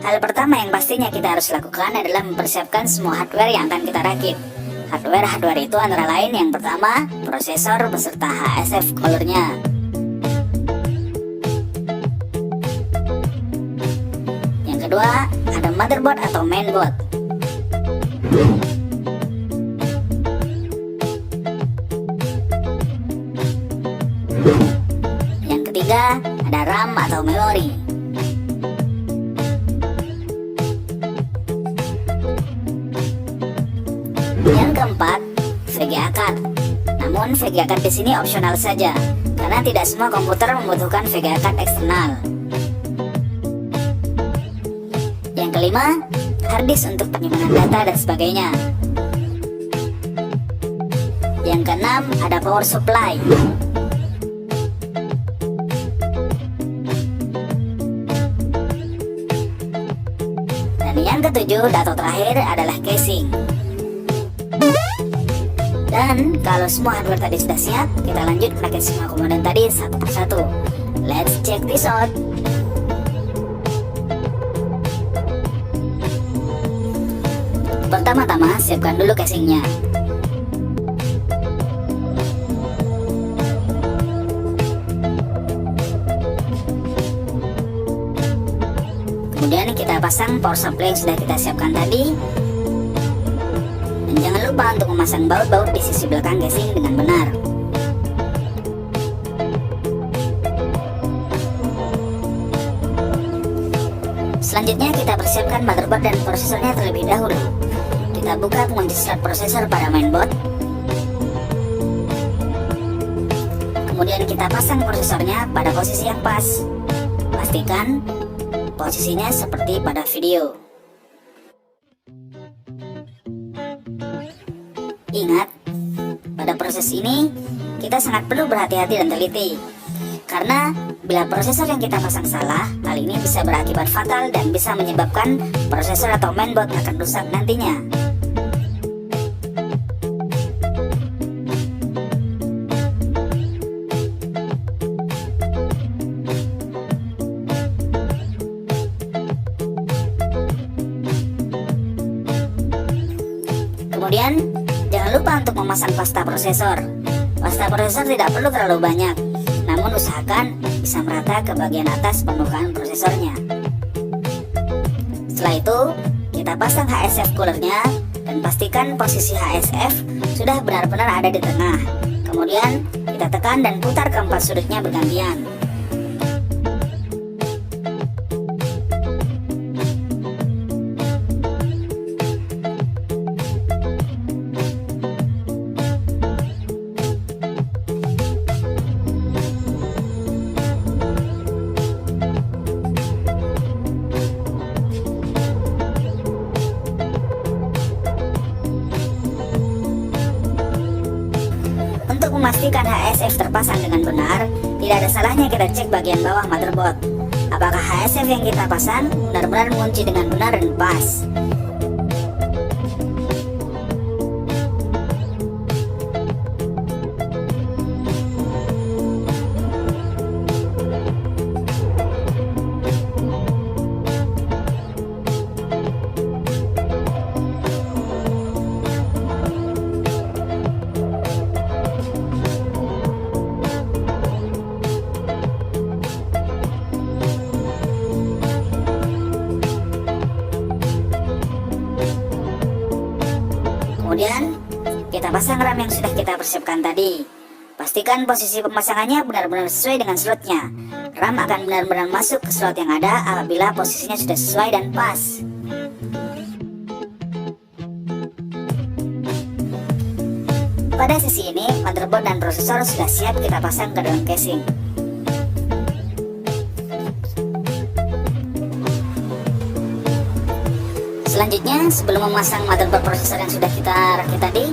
Hal pertama yang pastinya kita harus lakukan adalah mempersiapkan semua hardware yang akan kita rakit. Hardware itu antara lain yang pertama, prosesor beserta HSF coolernya. Yang kedua, ada motherboard atau mainboard. Yang ketiga, ada RAM atau memori. Yang keempat, VGA card. Namun VGA card di sini opsional saja, karena tidak semua komputer membutuhkan VGA card eksternal. Yang kelima, hard disk untuk penyimpanan data dan sebagainya. Yang keenam, ada power supply. Dan yang ketujuh, data terakhir adalah casing. Dan kalau semua hardware tadi sudah siap, kita lanjut rakit semua komponen tadi satu persatu. Let's check this out. Pertama-tama, siapkan dulu casingnya. Kemudian kita pasang power supply yang sudah kita siapkan tadi. Dan jangan lupa untuk memasang baut-baut di sisi belakang casing dengan benar. Selanjutnya kita persiapkan motherboard dan prosesornya terlebih dahulu. Kita buka pengunci slot prosesor pada mainboard. Kemudian kita pasang prosesornya pada posisi yang pas. Pastikan posisinya seperti pada video. Ingat, pada proses ini kita sangat perlu berhati-hati dan teliti. Karena bila prosesor yang kita pasang salah, hal ini bisa berakibat fatal dan bisa menyebabkan prosesor atau mainboard akan rusak nantinya. Kemudian, jangan lupa untuk memasang pasta prosesor. Pasta prosesor tidak perlu terlalu banyak, namun usahakan bisa merata ke bagian atas permukaan prosesornya. Setelah itu, kita pasang HSF coolernya dan pastikan posisi HSF sudah benar-benar ada di tengah. Kemudian, kita tekan dan putar keempat sudutnya bergantian. Untuk memastikan HSF terpasang dengan benar, tidak ada salahnya kita cek bagian bawah motherboard. Apakah HSF yang kita pasang benar-benar mengunci dengan benar dan pas. Kemudian, kita pasang RAM yang sudah kita persiapkan tadi. Pastikan posisi pemasangannya benar-benar sesuai dengan slotnya. RAM akan benar-benar masuk ke slot yang ada apabila posisinya sudah sesuai dan pas. Pada sisi ini, motherboard dan prosesor sudah siap kita pasang ke dalam casing. Selanjutnya, sebelum memasang motherboard prosesor yang sudah kita rakit tadi,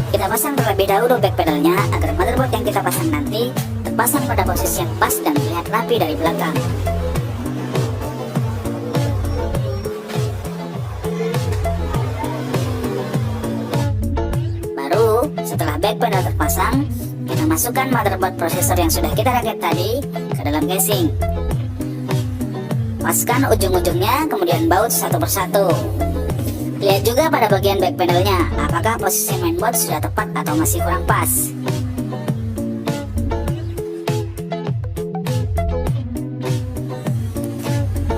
kita pasang terlebih dahulu back pedalnya agar motherboard yang kita pasang nanti terpasang pada posisi yang pas dan terlihat rapi dari belakang. Baru setelah back pedal terpasang, kita masukkan motherboard prosesor yang sudah kita rakit tadi ke dalam casing. Paskan ujung-ujungnya, kemudian baut satu persatu. Lihat juga pada bagian back panelnya, apakah posisi mainboard sudah tepat atau masih kurang pas.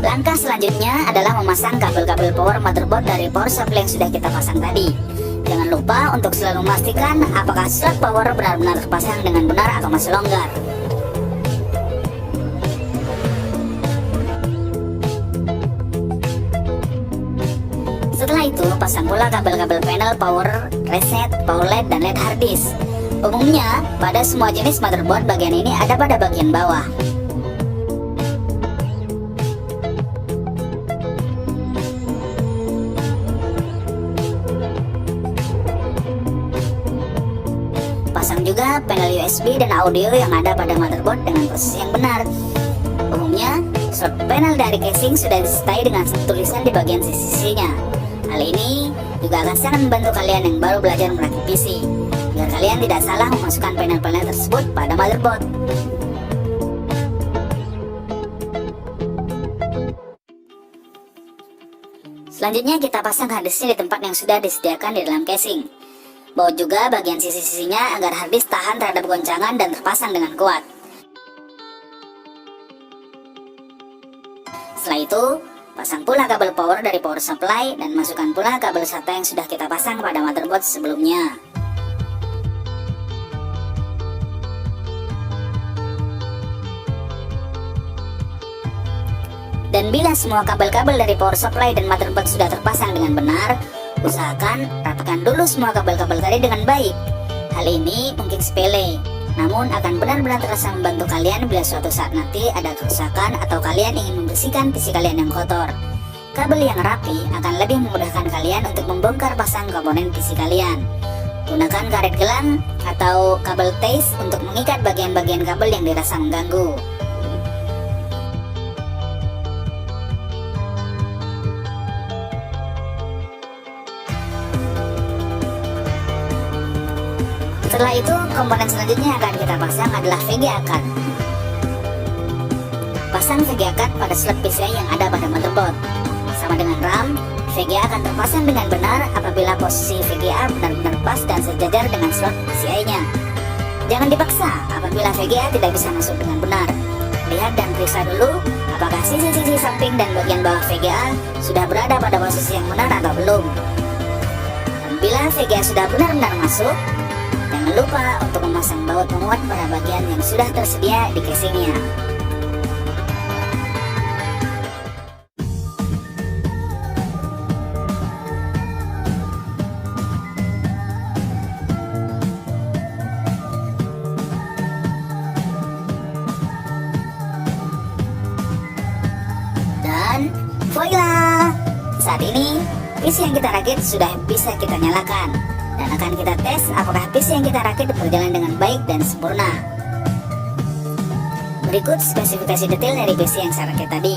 Langkah selanjutnya adalah memasang kabel-kabel power motherboard dari power supply yang sudah kita pasang tadi. Jangan lupa untuk selalu memastikan apakah slot power benar-benar terpasang dengan benar atau masih longgar. Setelah itu, pasang pula kabel-kabel panel power, reset, power LED, dan LED hard disk. Umumnya, pada semua jenis motherboard bagian ini ada pada bagian bawah. Pasang juga panel USB dan audio yang ada pada motherboard dengan posisi yang benar. Umumnya, slot panel dari casing sudah disertai dengan tulisan di bagian sisi-sisinya. Hal ini juga akan sangat membantu kalian yang baru belajar merakit PC, agar kalian tidak salah memasukkan panel-panel tersebut pada motherboard. Selanjutnya kita pasang harddisknya di tempat yang sudah disediakan di dalam casing. Baut juga bagian sisi-sisinya agar harddisk tahan terhadap goncangan dan terpasang dengan kuat. Setelah itu, pasang pula kabel power dari power supply dan masukkan pula kabel SATA yang sudah kita pasang pada motherboard sebelumnya. Dan bila semua kabel-kabel dari power supply dan motherboard sudah terpasang dengan benar, usahakan rapatkan dulu semua kabel-kabel tadi dengan baik. Hal ini mungkin sepele, namun akan benar-benar terasa membantu kalian bila suatu saat nanti ada kerusakan atau kalian ingin membersihkan PC kalian yang kotor. Kabel yang rapi akan lebih memudahkan kalian untuk membongkar pasang komponen PC kalian. Gunakan karet gelang atau kabel tace untuk mengikat bagian-bagian kabel yang dirasa mengganggu. Setelah itu, komponen selanjutnya yang akan kita pasang adalah VGA card. Pasang VGA card pada slot PCI yang ada pada motherboard. Sama dengan RAM, VGA akan terpasang dengan benar apabila posisi VGA benar-benar pas dan sejajar dengan slot PCI-nya. Jangan dipaksa apabila VGA tidak bisa masuk dengan benar. Lihat dan periksa dulu apakah sisi-sisi samping dan bagian bawah VGA sudah berada pada posisi yang benar atau belum. Dan bila VGA sudah benar-benar masuk, jangan lupa untuk memasang baut penguat pada bagian yang sudah tersedia di casingnya. Dan voila! Saat ini PC yang kita rakit sudah bisa kita nyalakan, dan akan kita tes apakah PC yang kita rakit berjalan dengan baik dan sempurna. Berikut spesifikasi detail dari PC yang saya rakit tadi.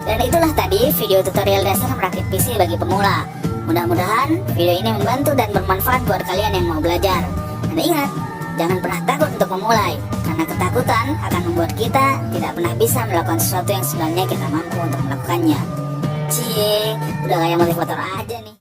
Dan itulah tadi video tutorial dasar merakit PC bagi pemula. Mudah-mudahan video ini membantu dan bermanfaat buat kalian yang mau belajar. Dan ingat, jangan pernah takut untuk memulai, karena ketakutan akan membuat kita tidak pernah bisa melakukan sesuatu yang sebenarnya kita mampu untuk melakukannya. Cie, udah kayak motivator aja nih.